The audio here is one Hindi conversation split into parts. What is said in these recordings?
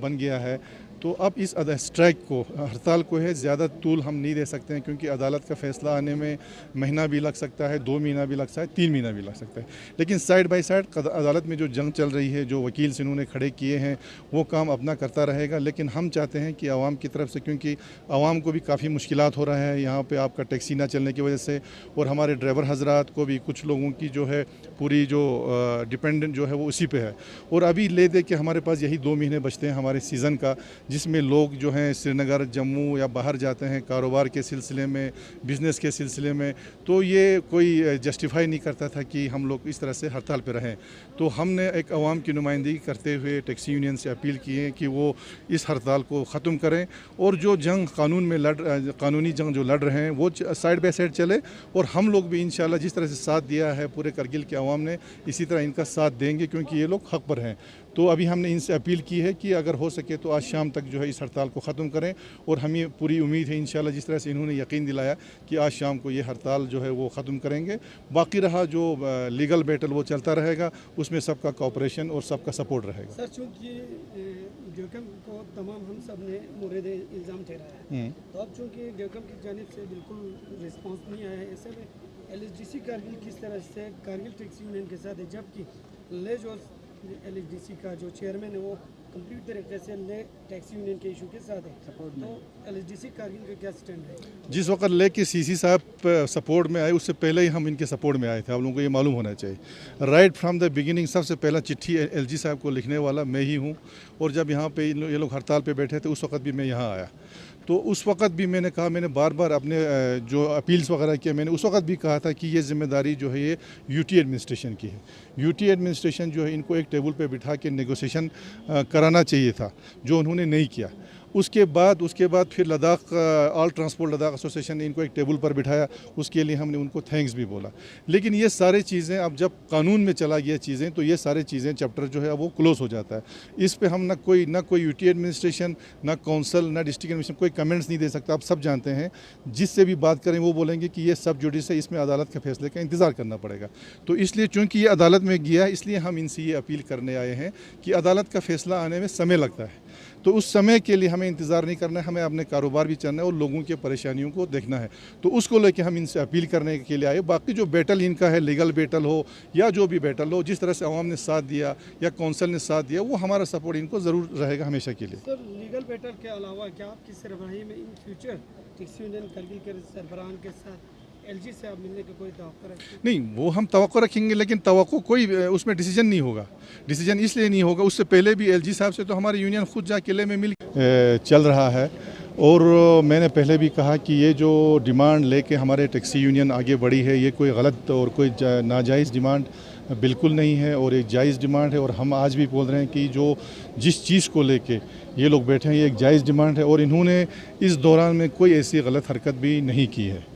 बन गया है। तो अब इस स्ट्राइक को, हड़ताल को है ज़्यादा तूल हम नहीं दे सकते हैं, क्योंकि अदालत का फ़ैसला आने में महीना भी लग सकता है, 2 महीना भी लग सकता है, 3 महीना भी लग सकता है। लेकिन साइड बाय साइड अदालत में जो जंग चल रही है, जो वकील से इन्होंने खड़े किए हैं, वो काम अपना करता रहेगा। लेकिन हम चाहते हैं कि आवाम की तरफ से, क्योंकि आवाम को भी काफ़ी मुश्किलात हो रहा है यहाँ पर आपका टैक्सी ना चलने की वजह से, और हमारे ड्राइवर हजरात को भी, कुछ लोगों की जो है पूरी जो डिपेंडेंट जो है वो उसी पे है। और अभी ले दे के हमारे पास यही 2 महीने बचते हैं हमारे सीज़न का, जिसमें लोग जो हैं श्रीनगर, जम्मू या बाहर जाते हैं कारोबार के सिलसिले में, बिज़नेस के सिलसिले में। तो ये कोई जस्टिफाई नहीं करता था कि हम लोग इस तरह से हड़ताल पे रहें। तो हमने एक आवाम की नुमाइंदगी करते हुए टैक्सी यूनियन से अपील की है कि वो इस हड़ताल को ख़त्म करें, और जो जंग कानून में कानूनी जंग जो लड़ रहे हैं वो साइड बाय साइड चले। और हम लोग भी इंशाल्लाह जिस तरह से साथ दिया है पूरे करगिल के आवाम ने, इसी तरह इनका साथ देंगे, क्योंकि ये लोग हक़ पर हैं। तो अभी हमने इनसे अपील की है कि अगर हो सके तो आज शाम तक जो है इस हड़ताल को ख़त्म करें, और हमें पूरी उम्मीद है इंशाल्लाह जिस तरह से इन्होंने यकीन दिलाया कि आज शाम को ये हड़ताल जो है वो ख़त्म करेंगे। बाकी रहा जो लीगल बैटल वो चलता रहेगा, उसमें सबका कोऑपरेशन और सबका सपोर्ट रहेगा। सर, चूँकि डेवकम को तमाम हम सब ने मुर्द इल्ज़ाम ठहराया है, तो अब चूँकि डेवकम की जानिब से बिल्कुल रिस्पॉन्स नहीं आया है, ऐसे में LHDC कारगिल किस तरह से कारगिल टैक्सी यूनियन के साथ है, जबकि ले जो LHDC का जो चेयरमैन है वो कंप्लीट तरीके से ले टैक्सी यूनियन के इशू के साथ है, तो LHDC कारगिल का क्या स्टैंड है? जिस वक्त ले के CC साहब सपोर्ट में आए, उससे पहले ही हम इनके सपोर्ट में आए थे। आप लोगों को ये मालूम होना चाहिए। राइट फ्रॉम द बिगिनिंग सबसे पहला चिट्ठी LG साहब को लिखने वाला मैं ही हूँ, और जब यहाँ पे ये लोग हड़ताल पे बैठे थे उस वक्त भी मैं यहाँ आया। तो उस वक्त भी मैंने कहा, मैंने बार बार अपने जो अपील्स वगैरह किए, मैंने उस वक्त भी कहा था कि ये ज़िम्मेदारी जो है ये UT एडमिनिस्ट्रेशन की है। UT एडमिनिस्ट्रेशन जो है इनको एक टेबल पे बिठा के नेगोशिएशन कराना चाहिए था, जो उन्होंने नहीं किया। उसके बाद फिर Ladakh all transport Ladakh association ने इनको एक टेबल पर बिठाया, उसके लिए हमने उनको थैंक्स भी बोला। लेकिन ये सारी चीज़ें अब जब कानून में चला गया चीज़ें, तो ये सारी चीज़ें चैप्टर जो है वो क्लोज़ हो जाता है। इस पे हम ना कोई UT एडमिनिस्ट्रेशन, ना काउंसिल, ना डिस्ट्रिक्ट एडमिनिस्ट्रेशन कोई कमेंट्स नहीं दे सकता। आप सब जानते हैं, जिससे भी बात करें वो बोलेंगे कि ये सब जुडिस है, इसमें अदालत के फैसले का इंतज़ार करना पड़ेगा। तो इसलिए चूँकि ये अदालत में गया, इसलिए हम इनसे ये अपील करने आए हैं कि अदालत का फैसला आने में समय लगता है, तो उस समय के लिए हमें इंतज़ार नहीं करना है, हमें अपने कारोबार भी चलना है और लोगों के परेशानियों को देखना है। तो उसको लेके हम इनसे अपील करने के लिए आए। बाकी जो बैटल इनका है, लीगल बैटल हो या जो भी बैटल हो, जिस तरह से आवाम ने साथ दिया या कौंसिल ने साथ दिया, वो हमारा सपोर्ट इनको ज़रूर रहेगा हमेशा के लिए। सर, लीगल बैटल के अलावा क्या आपकी सरबराही में in future taxi union Kargil के सरबराहान के साथ LG से आप मिलने की कोई तवक्को रखते हैं? नहीं, वो हम तवक्को रखेंगे, लेकिन तवक्को कोई उसमें डिसीजन नहीं होगा। डिसीजन इसलिए नहीं होगा, उससे पहले भी LG साहब से तो हमारी यूनियन खुद जा किले में मिल चल रहा है। और मैंने पहले भी कहा कि ये जो डिमांड लेके हमारे टैक्सी यूनियन आगे बढ़ी है, ये कोई गलत और कोई नाजायज़ डिमांड बिल्कुल नहीं है, और एक जायज़ डिमांड है। और हम आज भी बोल रहे हैं कि जो जिस चीज़ को लेके ये लोग बैठे हैं, ये एक जायज़ डिमांड है, और इन्होंने इस दौरान में कोई ऐसी गलत हरकत भी नहीं की है।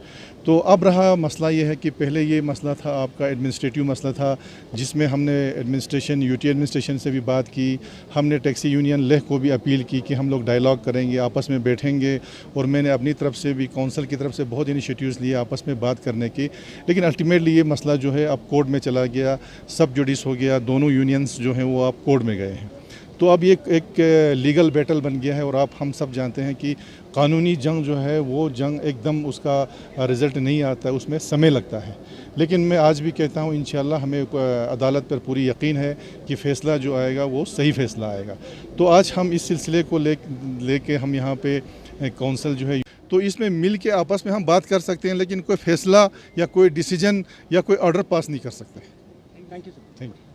तो अब रहा मसला ये है कि पहले ये मसला था आपका एडमिनिस्ट्रेटिव मसला था, जिसमें हमने UT एडमिनिस्ट्रेशन से भी बात की। हमने टैक्सी यूनियन लेह को भी अपील की कि हम लोग डायलॉग करेंगे, आपस में बैठेंगे, और मैंने अपनी तरफ से भी काउंसिल की तरफ से बहुत इनिशिएटिव्स लिए आपस में बात करने की। लेकिन अल्टीमेटली ये मसला जो है अब कोर्ट में चला गया, सब जुडिस हो गया, दोनों यूनियंस जो हैं वो अब कोर्ट में गए हैं। तो अब ये एक लीगल बैटल बन गया है, और आप हम सब जानते हैं कि कानूनी जंग जो है वो जंग एकदम उसका रिज़ल्ट नहीं आता है, उसमें समय लगता है। लेकिन मैं आज भी कहता हूँ इंशाल्लाह हमें अदालत पर पूरी यकीन है कि फ़ैसला जो आएगा वो सही फ़ैसला आएगा। तो आज हम इस सिलसिले को लेके हम यहाँ पे काउंसिल जो है, तो इसमें मिल के आपस में हम बात कर सकते हैं, लेकिन कोई फ़ैसला या कोई डिसीजन या कोई ऑर्डर पास नहीं कर सकते। Thank you sir. Thank you.